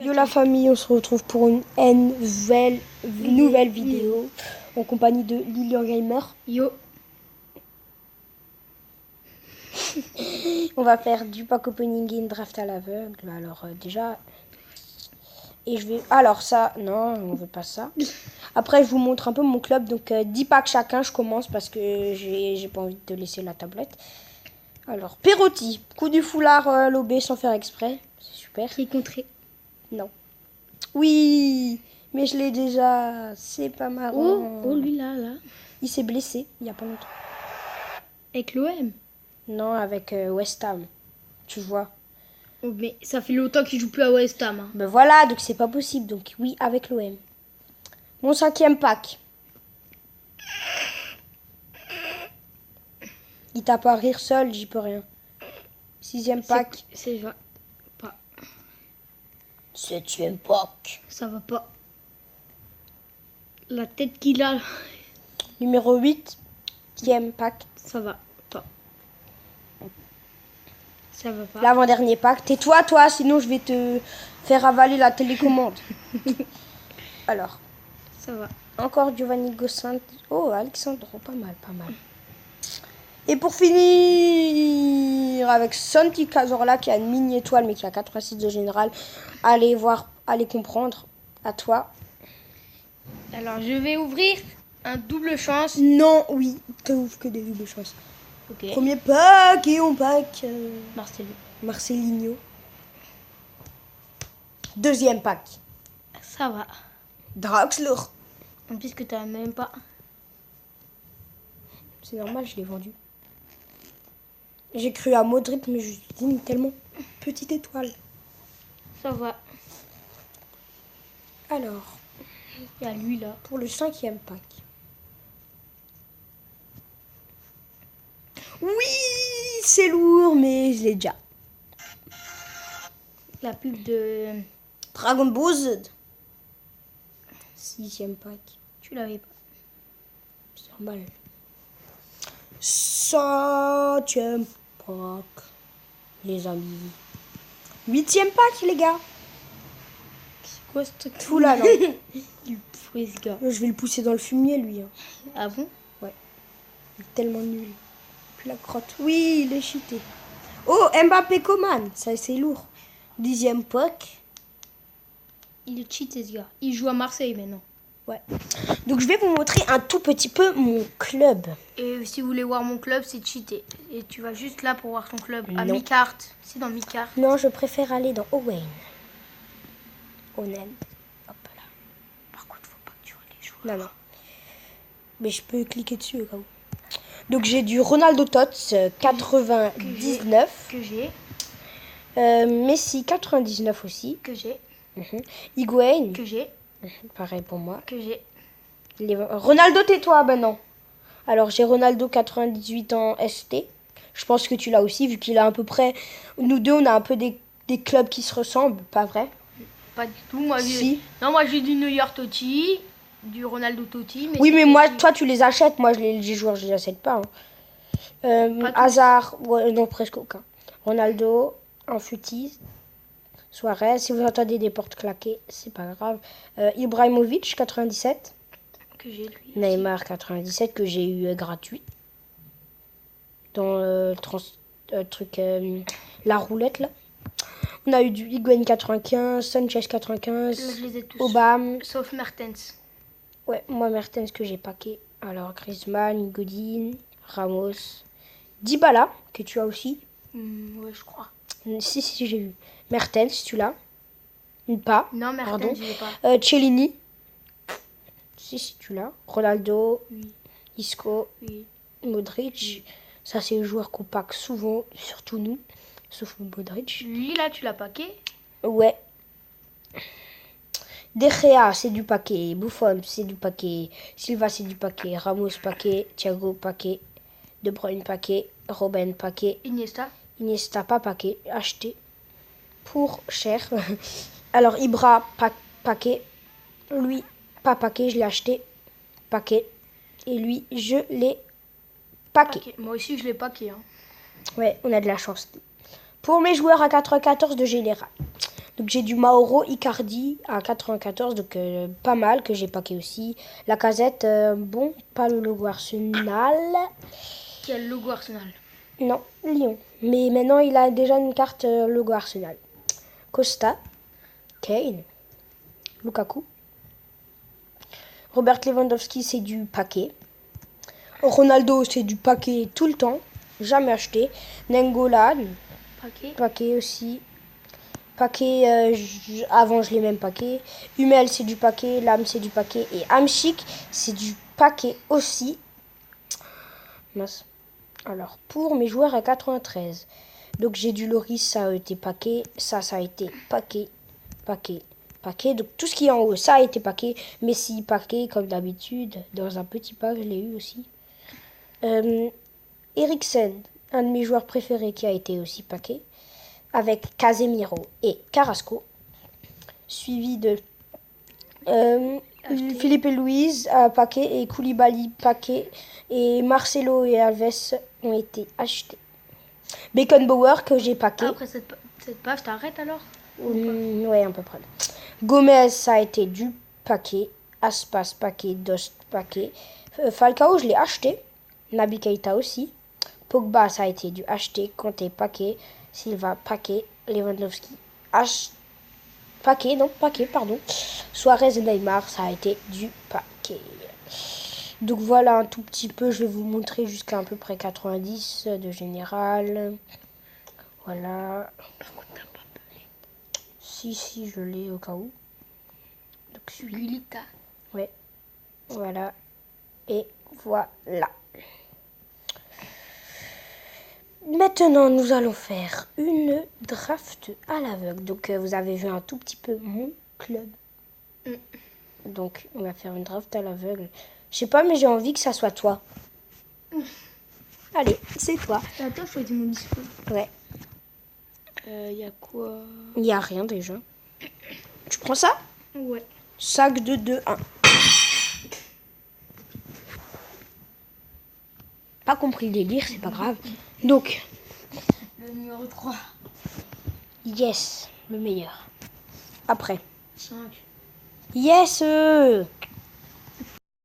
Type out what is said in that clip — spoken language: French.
Yo la famille, on se retrouve pour une nouvelle vidéo en compagnie de Lilian Gamer. Yo. On va faire du pack opening et une draft à l'aveugle. Alors déjà, et je vais... Alors ça, non, on veut pas ça. Après, je vous montre un peu mon club. Donc 10 packs chacun, je commence parce que j'ai pas envie de te laisser la tablette. Alors, Perotti, coup du foulard lobé sans faire exprès. C'est super. Qui est contré. Non. Oui, mais je l'ai déjà. C'est pas marrant. Oh, lui là. Il s'est blessé il y a pas longtemps. Avec l'OM. Non, avec West Ham. Tu vois. Oh, mais ça fait longtemps qu'il joue plus à West Ham. Hein. Ben voilà, donc c'est pas possible. Donc oui, avec l'OM. Mon 5e pack. Il tape à rire seul, j'y peux rien. 6e pack. C'est pas. 7e pack. Ça va pas. La tête qu'il a, Numéro 8e pack. ça va pas. Ça va pas. L'avant-dernier pack. Tais-toi, toi, sinon je vais te faire avaler la télécommande. Alors. Ça va. Encore Giovanni Gossin. Oh, Alexandro, pas mal, pas mal. Et pour finir, avec Santi Cazorla qui a une mini-étoile mais qui a 86 de général. Allez voir, allez comprendre. À toi. Alors, je vais ouvrir un double chance. Non, oui, t'ouvres que des doubles chances. Ok. Premier pack et on pack. Marcelinho. 2e pack. Ça va. Draxler. En plus que t'as même pas. C'est normal, je l'ai vendu. J'ai cru à Modric, mais je me suis dit, mais tellement petite étoile. Ça va. Alors, Il y a lui là. pour le 5e pack. Oui, c'est lourd, mais je l'ai déjà. La pub de. Dragon Ball Z. 6e pack. Tu l'avais pas. C'est normal. 7e pack. Les amis. 8e pack, les gars. C'est quoi ce truc? Tout là, non. Il pourrait ce gars. Je vais le pousser dans le fumier, lui. Hein. Ah bon? Ouais. Il est tellement nul. Puis la crotte. Oui, il est cheaté. Oh, Mbappé Coman. Ça, c'est lourd. 10e pack. Il est cheaté ce gars. Il joue à Marseille maintenant. Ouais. Donc, je vais vous montrer un tout petit peu mon club. Et si vous voulez voir mon club, c'est cheaté. Et tu vas juste là pour voir ton club. À Non. mi-carte. C'est dans mi-carte. Non, je préfère aller dans Owen. Onen. Hop là. Par contre, faut pas que tu vois les joueurs. Non, non. Mais je peux cliquer dessus au cas où. Donc, j'ai du Ronaldo Tots 99. Que j'ai. Messi 99 aussi. Que j'ai. Higuain. Que j'ai. Pareil pour moi. Que j'ai. Ronaldo, tais-toi, ben non. Alors, j'ai Ronaldo 98 en ST. Je pense que tu l'as aussi, vu qu'il a à peu près... Nous deux, on a un peu des clubs qui se ressemblent, pas vrai? Pas du tout. Moi, Si. Non, moi j'ai du New York Totti, du Ronaldo Totti. Oui, mais moi, toi, tu les achètes. Moi, les joueurs, je les achète pas. Hein. Pas tous. Hazard, ouais, non, presque aucun. Ronaldo, en futis. Suarez, si vous entendez des portes claquer, c'est pas grave. Ibrahimovic, 97. Que j'ai lui. Neymar, 97, que j'ai eu gratuit. Dans la roulette, là. On a eu du Higuain 95, Sanchez 95, Là, je les ai tous. Obama. Sauf Mertens. Ouais, moi Mertens que j'ai paqué. Alors Griezmann, Godin, Ramos, Dybala que tu as aussi. Ouais, je crois. Si, j'ai vu. Mertens, tu l'as. Pas. Non, Mertens, Pardon. je l'ai pas. Cellini. Si, tu l'as. Ronaldo, Oui. Isco, Oui. Modric. Oui. Ça, c'est les joueurs qu'on pack souvent, surtout nous. Sauf Modric. Lui, là, tu l'as paqué. Ouais. De Gea, c'est du paquet. Buffon, c'est du paquet. Silva, c'est du paquet. Ramos, paquet. Thiago, paquet. De Bruyne, paquet. Robben, paquet. Iniesta, pas paquet. Acheté. Pour cher. Alors, Ibra, paquet. Lui, pas paquet. Je l'ai acheté. Paquet. Et lui, je l'ai paquet. Moi aussi, je l'ai paqué. Hein. Ouais, on a de la chance. Pour mes joueurs à 94 de général. Donc j'ai du Mauro Icardi à 94, donc pas mal, que j'ai packé aussi. La casette, bon, pas le logo Arsenal. Quel logo Arsenal? Non, Lyon. Mais maintenant il a déjà une carte logo Arsenal. Costa, Kane, Lukaku. Robert Lewandowski, c'est du paquet. Ronaldo, c'est du paquet tout le temps. Jamais acheté. Nengolan, paquet aussi. Paquet, avant je l'ai même paquet. Hummel, c'est du paquet. Lam, c'est du paquet. Et Hamsik, c'est du paquet aussi. Mince. Alors, pour mes joueurs à 93. Donc j'ai du Loris, ça a été paquet. Ça a été paquet. Paquet. Donc tout ce qui est en haut, ça a été paquet. Messi, paquet, comme d'habitude. Dans un petit pack, je l'ai eu aussi. Eriksen, un de mes joueurs préférés qui a été aussi paquet. Avec Casemiro et Carrasco. Suivi de Philippe et Louise, paquet. Et Koulibaly, paquet. Et Marcelo et Alves ont été achetés. Beckenbauer, que j'ai paquet. Après cette page, t'arrêtes alors? Ouais, à peu près. Gomez, ça a été du paquet. Aspas, paquet. Dost, paquet. Falcao, je l'ai acheté. Naby Keita aussi. Pogba, ça a été du acheté. Kanté, paquet. Silva, paquet. Lewandowski, paquet, pardon. Suarez et Neymar, ça a été du paquet. Donc voilà un tout petit peu. Je vais vous montrer jusqu'à à peu près 90 de général. Voilà. Si, je l'ai au cas où. Donc Gulita. Ouais. Voilà. Et voilà. Maintenant, nous allons faire une draft à l'aveugle. Donc, vous avez vu un tout petit peu mon club. Donc, on va faire une draft à l'aveugle. Je sais pas, mais j'ai envie que ça soit toi. Allez, c'est toi. Attends, je choisis mon dispo. Ouais. Y a quoi? Il n'y a rien déjà. Tu prends ça? Ouais. Sac de 2-1. Pas compris le délire, c'est pas grave. Donc, le numéro 3. Yes, le meilleur. Après. 5. Yes